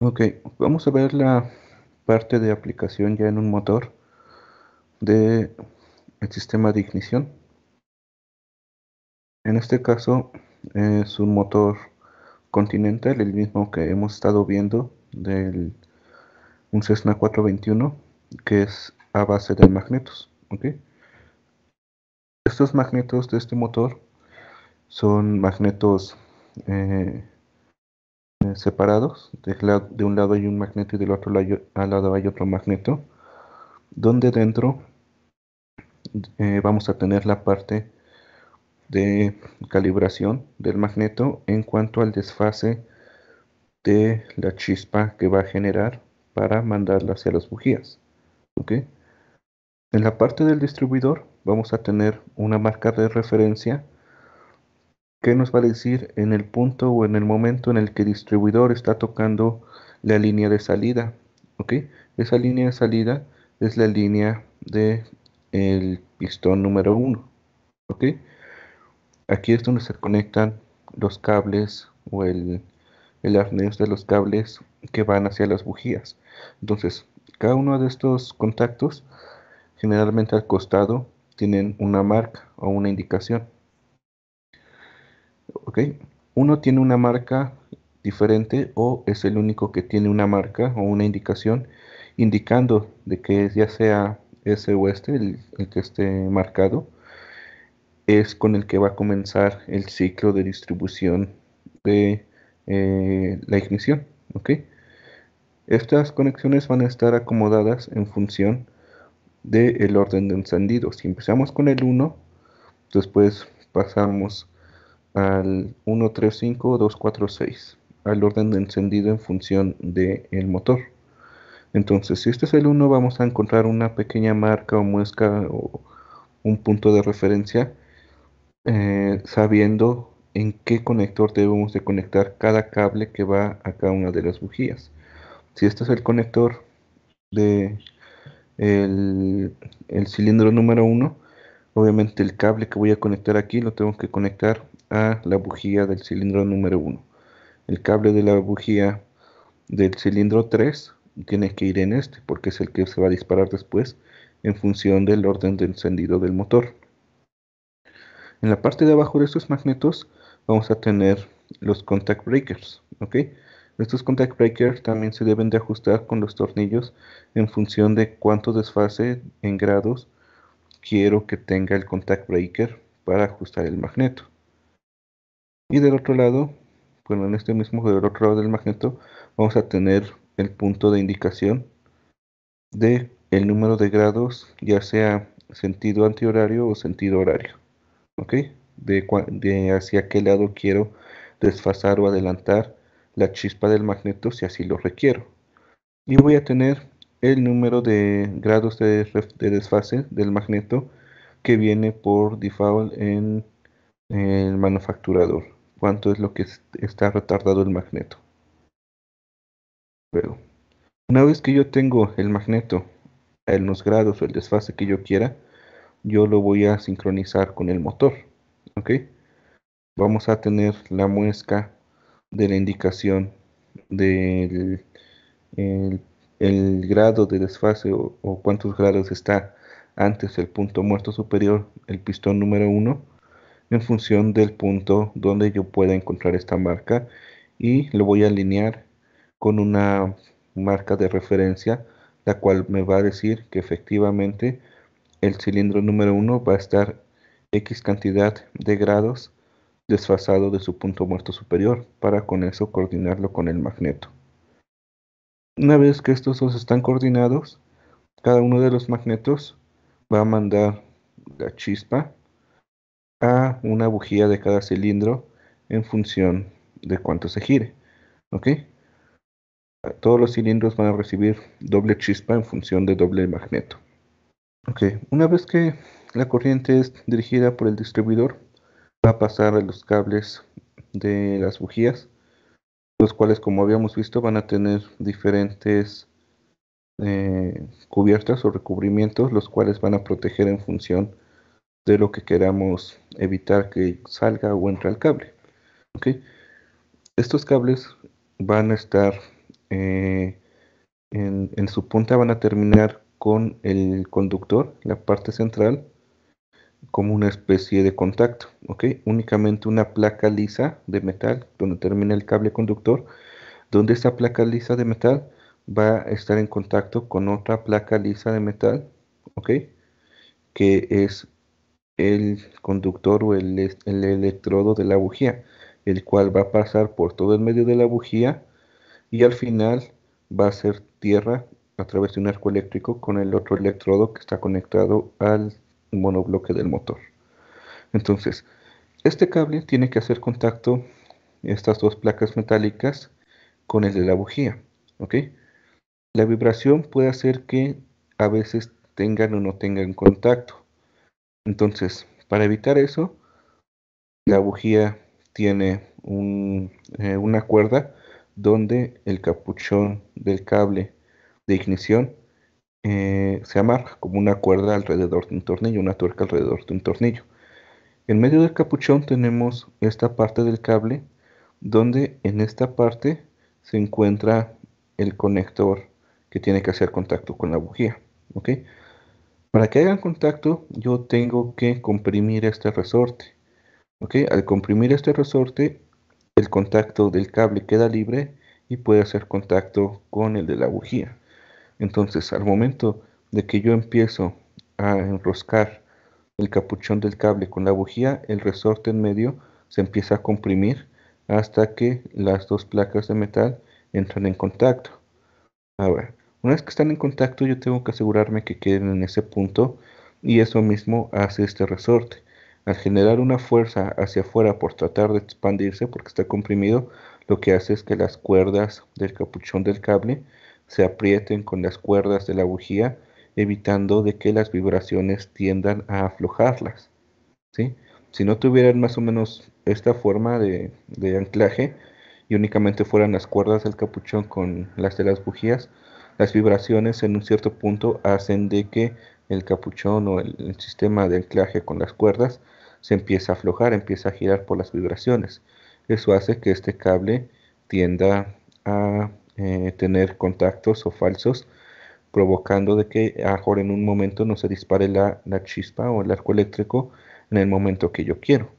Ok, vamos a ver la parte de aplicación ya en un motor del sistema de ignición. En este caso es un motor Continental, el mismo que hemos estado viendo del un Cessna 421, que es a base de magnetos. Ok, estos magnetos de este motor son magnetos eh, separados. De un lado hay un magneto y del otro lado hay otro magneto, donde dentro vamos a tener la parte de calibración del magneto en cuanto al desfase de la chispa que va a generar para mandarla hacia las bujías. ¿Ok? En la parte del distribuidor vamos a tener una marca de referencia que nos va a decir en el punto o en el momento en el que el distribuidor está tocando la línea de salida. ¿Ok? Esa línea de salida es la línea de el pistón número 1. ¿Ok? Aquí es donde se conectan los cables o el arnés de los cables que van hacia las bujías. Entonces, cada uno de estos contactos, generalmente al costado, tienen una marca o una indicación. ¿Ok? Uno tiene una marca diferente o es el único que tiene una marca o una indicación indicando de que ya sea ese o este, el que esté marcado, es con el que va a comenzar el ciclo de distribución de la ignición. ¿Ok? Estas conexiones van a estar acomodadas en función del orden de encendido. Si empezamos con el 1, después pasamos al 1, 3, 5, 2, 4, 6, al orden de encendido en función del motor. Entonces, si este es el 1, vamos a encontrar una pequeña marca o muesca o un punto de referencia, sabiendo en qué conector debemos de conectar cada cable que va a cada una de las bujías. Si este es el conector de el cilindro número 1, obviamente el cable que voy a conectar aquí lo tengo que conectar a la bujía del cilindro número 1. El cable de la bujía del cilindro 3 tiene que ir en este porque es el que se va a disparar después en función del orden de encendido del motor. En la parte de abajo de estos magnetos vamos a tener los contact breakers, ¿ok? Estos contact breakers también se deben de ajustar con los tornillos en función de cuánto desfase en grados quiero que tenga el contact breaker para ajustar el magneto. Y del otro lado, bueno, en este mismo del otro lado del magneto, vamos a tener el punto de indicación de el número de grados, ya sea sentido antihorario o sentido horario. ¿Ok? De hacia qué lado quiero desfasar o adelantar la chispa del magneto si así lo requiero. Y voy a tener el número de grados de desfase del magneto que viene por default en el manufacturador. Cuánto es lo que está retardado el magneto. Luego, una vez que yo tengo el magneto en los grados o el desfase que yo quiera, yo lo voy a sincronizar con el motor. ¿Ok? Vamos a tener la muesca de la indicación del el, el grado de desfase o cuántos grados está antes el punto muerto superior, el pistón número 1, en función del punto donde yo pueda encontrar esta marca y lo voy a alinear con una marca de referencia, la cual me va a decir que efectivamente el cilindro número 1 va a estar X cantidad de grados desfasado de su punto muerto superior para con eso coordinarlo con el magneto. Una vez que estos dos están coordinados, cada uno de los magnetos va a mandar la chispa a una bujía de cada cilindro en función de cuánto se gire. ¿Ok? Todos los cilindros van a recibir doble chispa en función de doble magneto. Ok, una vez que la corriente es dirigida por el distribuidor, va a pasar a los cables de las bujías, los cuales, como habíamos visto, van a tener diferentes cubiertas o recubrimientos, los cuales van a proteger en función de lo que queramos evitar que salga o entre al cable. ¿Ok? Estos cables van a estar en su punta van a terminar con el conductor, la parte central, como una especie de contacto, ¿ok? Únicamente una placa lisa de metal donde termina el cable conductor, donde esta placa lisa de metal va a estar en contacto con otra placa lisa de metal, ¿ok? Que es el conductor o el electrodo de la bujía, el cual va a pasar por todo el medio de la bujía y al final va a ser tierra a través de un arco eléctrico con el otro electrodo que está conectado al monobloque del motor. Entonces, este cable tiene que hacer contacto, estas dos placas metálicas, con el de la bujía, ¿ok? La vibración puede hacer que a veces tengan o no tengan contacto. Entonces, para evitar eso, la bujía tiene una cuerda donde el capuchón del cable de ignición se amarra como una cuerda alrededor de un tornillo, una tuerca alrededor de un tornillo. En medio del capuchón tenemos esta parte del cable donde en esta parte se encuentra el conector que tiene que hacer contacto con la bujía. ¿Ok? Para que hagan contacto yo tengo que comprimir este resorte. ¿Ok? Al comprimir este resorte el contacto del cable queda libre y puede hacer contacto con el de la bujía. Entonces, al momento de que yo empiezo a enroscar el capuchón del cable con la bujía, el resorte en medio se empieza a comprimir hasta que las dos placas de metal entran en contacto. Ahora, una vez que están en contacto, yo tengo que asegurarme que queden en ese punto y eso mismo hace este resorte. Al generar una fuerza hacia afuera por tratar de expandirse porque está comprimido, lo que hace es que las cuerdas del capuchón del cable se aprieten con las cuerdas de la bujía, evitando de que las vibraciones tiendan a aflojarlas. ¿Sí? Si no tuvieran más o menos esta forma de anclaje y únicamente fueran las cuerdas del capuchón con las de las bujías, las vibraciones en un cierto punto hacen de que el capuchón o el sistema de anclaje con las cuerdas se empieza a aflojar, empieza a girar por las vibraciones. Eso hace que este cable tienda a tener contactos o falsos, provocando de que ahora en un momento no se dispare la chispa o el arco eléctrico en el momento que yo quiero.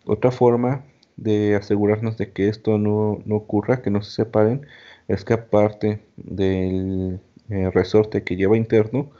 Otra forma de asegurarnos de que esto no ocurra, que no se separen, es que aparte del resorte que lleva interno,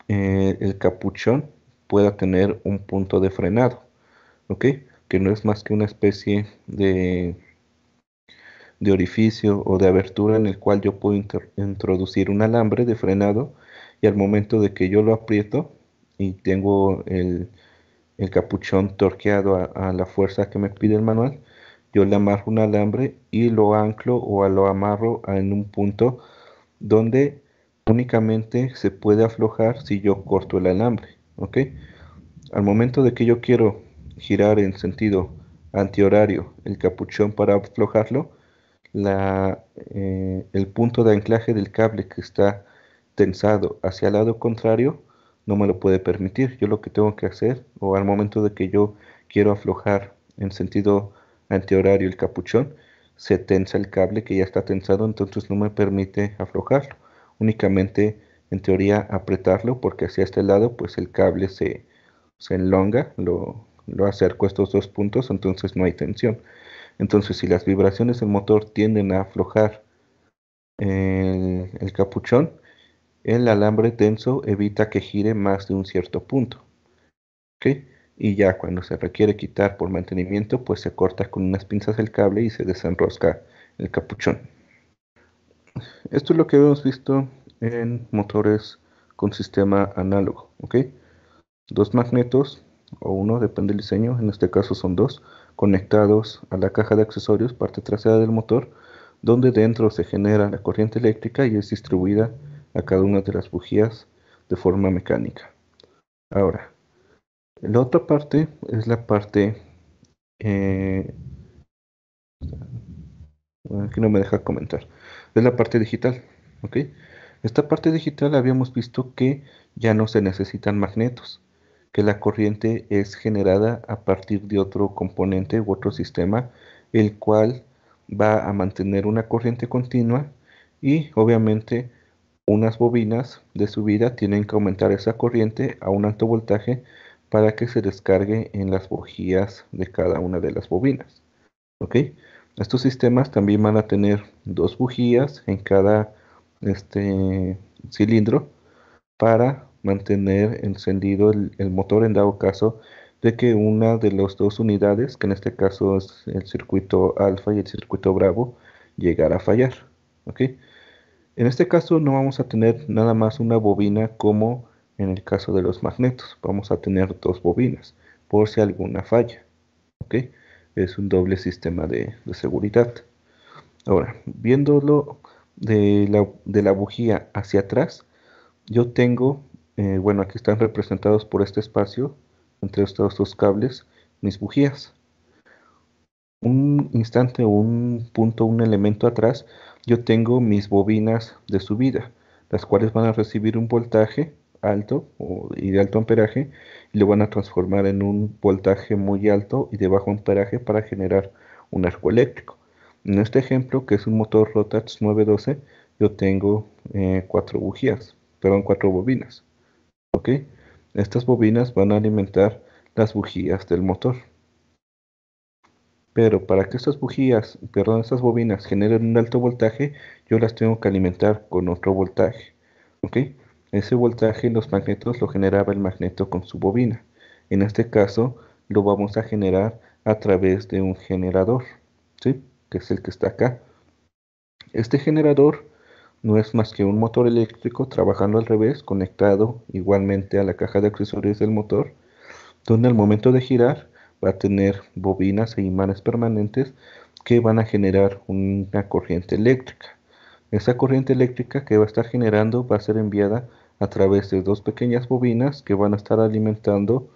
el capuchón pueda tener un punto de frenado, ¿ok? Que no es más que una especie de orificio o de abertura en el cual yo puedo introducir un alambre de frenado y al momento de que yo lo aprieto y tengo el capuchón torqueado a la fuerza que me pide el manual, yo le amarro un alambre y lo anclo o lo amarro en un punto donde únicamente se puede aflojar si yo corto el alambre, ¿ok? Al momento de que yo quiero girar en sentido antihorario el capuchón para aflojarlo, el punto de anclaje del cable que está tensado hacia el lado contrario no me lo puede permitir. Yo lo que tengo que hacer, o al momento de que yo quiero aflojar en sentido antihorario el capuchón, se tensa el cable que ya está tensado, entonces no me permite aflojarlo. Únicamente, en teoría, apretarlo, porque hacia este lado, pues el cable se enlonga, lo acerco a estos dos puntos, entonces no hay tensión. Entonces, si las vibraciones del motor tienden a aflojar el capuchón, el alambre tenso evita que gire más de un cierto punto, ¿ok? Y ya cuando se requiere quitar por mantenimiento, pues se corta con unas pinzas el cable y se desenrosca el capuchón. Esto es lo que hemos visto en motores con sistema análogo, ¿ok? Dos magnetos, o uno, depende del diseño, en este caso son dos, conectados a la caja de accesorios, parte trasera del motor, donde dentro se genera la corriente eléctrica y es distribuida a cada una de las bujías de forma mecánica. Ahora, la otra parte es la parte, eh, aquí no me deja comentar, es la parte digital, ¿ok? Esta parte digital habíamos visto que ya no se necesitan magnetos, que la corriente es generada a partir de otro componente u otro sistema, el cual va a mantener una corriente continua y obviamente unas bobinas de subida tienen que aumentar esa corriente a un alto voltaje para que se descargue en las bujías de cada una de las bobinas. ¿Ok? Estos sistemas también van a tener dos bujías en cada cilindro para mantener encendido el motor en dado caso de que una de las dos unidades, que en este caso es el circuito alfa y el circuito bravo, llegara a fallar. ¿Ok? En este caso no vamos a tener nada más una bobina como en el caso de los magnetos. Vamos a tener dos bobinas por si alguna falla. ¿Ok? Es un doble sistema de seguridad. Ahora, viéndolo de la bujía hacia atrás, yo tengo, bueno, aquí están representados por este espacio, entre estos dos cables, mis bujías. Un instante o un punto, un elemento atrás, yo tengo mis bobinas de subida, las cuales van a recibir un voltaje alto y de alto amperaje y lo van a transformar en un voltaje muy alto y de bajo amperaje para generar un arco eléctrico. En este ejemplo, que es un motor Rotax 912, yo tengo cuatro bujías, perdón, cuatro bobinas. ¿Ok? Estas bobinas van a alimentar las bujías del motor. Pero para que estas bujías, perdón, estas bobinas generen un alto voltaje, yo las tengo que alimentar con otro voltaje. ¿Ok? Ese voltaje los magnetos lo generaba el magneto con su bobina. En este caso, lo vamos a generar a través de un generador, ¿sí? Que es el que está acá. Este generador no es más que un motor eléctrico trabajando al revés, conectado igualmente a la caja de accesorios del motor, donde al momento de girar va a tener bobinas e imanes permanentes que van a generar una corriente eléctrica. Esa corriente eléctrica que va a estar generando va a ser enviada a través de dos pequeñas bobinas que van a estar alimentando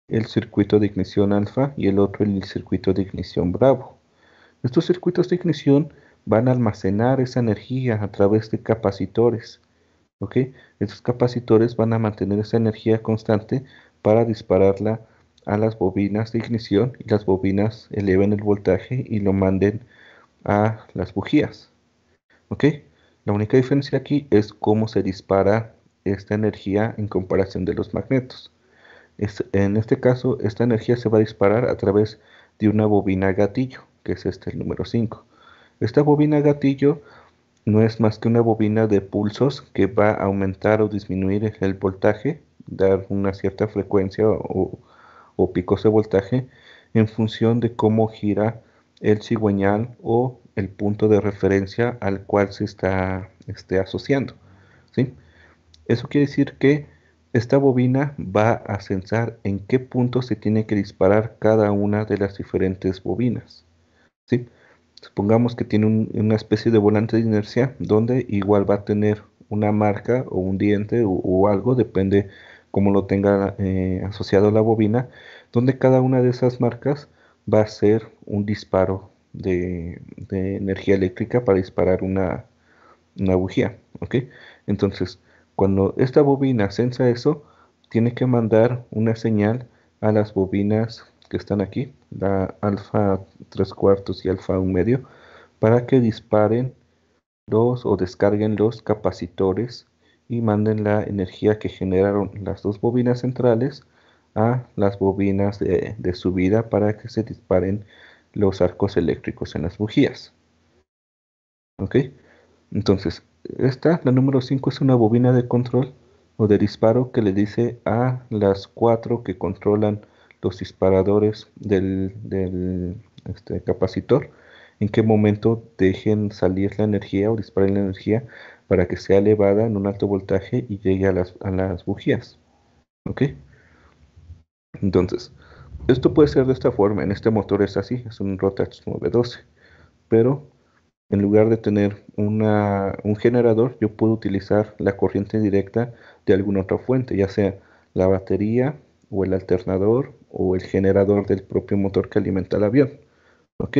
el circuito de ignición alfa y el otro el circuito de ignición bravo. Estos circuitos de ignición van a almacenar esa energía a través de capacitores. ¿Ok? Estos capacitores van a mantener esa energía constante para dispararla a las bobinas de ignición y las bobinas eleven el voltaje y lo manden a las bujías. ¿Ok? La única diferencia aquí es cómo se dispara esta energía en comparación de los magnetos. En este caso, esta energía se va a disparar a través de una bobina gatillo, que es el número 5. Esta bobina gatillo no es más que una bobina de pulsos que va a aumentar o disminuir el voltaje, dar una cierta frecuencia o picos de voltaje en función de cómo gira el cigüeñal o el punto de referencia al cual se está asociando. ¿Sí? Eso quiere decir que esta bobina va a sensar en qué punto se tiene que disparar cada una de las diferentes bobinas. ¿Sí? Supongamos que tiene una especie de volante de inercia donde igual va a tener una marca o un diente o algo, depende cómo lo tenga asociado la bobina, donde cada una de esas marcas va a ser un disparo de energía eléctrica para disparar una bujía. ¿Ok? Entonces, cuando esta bobina sensa eso, tiene que mandar una señal a las bobinas que están aquí, la alfa 3 cuartos y alfa 1 medio, para que disparen los o descarguen los capacitores y manden la energía que generaron las dos bobinas centrales a las bobinas de subida para que se disparen los arcos eléctricos en las bujías. ¿Ok? Entonces, la número 5 es una bobina de control o de disparo que le dice a las cuatro que controlan los disparadores del capacitor en qué momento dejen salir la energía o disparen la energía para que sea elevada en un alto voltaje y llegue a las bujías. ¿Ok? Entonces, esto puede ser de esta forma. En este motor es así, es un Rotax 912. Pero en lugar de tener un generador, yo puedo utilizar la corriente directa de alguna otra fuente, ya sea la batería o el alternador o el generador del propio motor que alimenta el avión. ¿Ok?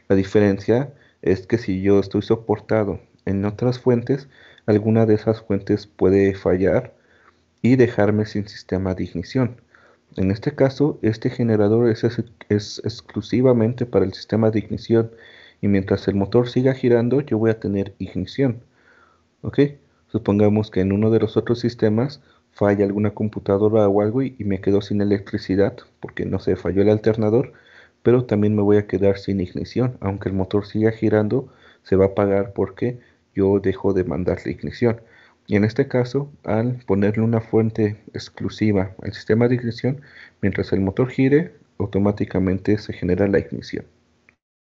La diferencia es que si yo estoy soportado en otras fuentes, alguna de esas fuentes puede fallar y dejarme sin sistema de ignición. En este caso, este generador es exclusivamente para el sistema de ignición y mientras el motor siga girando yo voy a tener ignición. ¿Ok? Supongamos que en uno de los otros sistemas falla alguna computadora o algo y me quedo sin electricidad porque no sé, falló el alternador, pero también me voy a quedar sin ignición. Aunque el motor siga girando, se va a apagar porque yo dejo de mandar la ignición. Y en este caso, al ponerle una fuente exclusiva al sistema de ignición, mientras el motor gire, automáticamente se genera la ignición.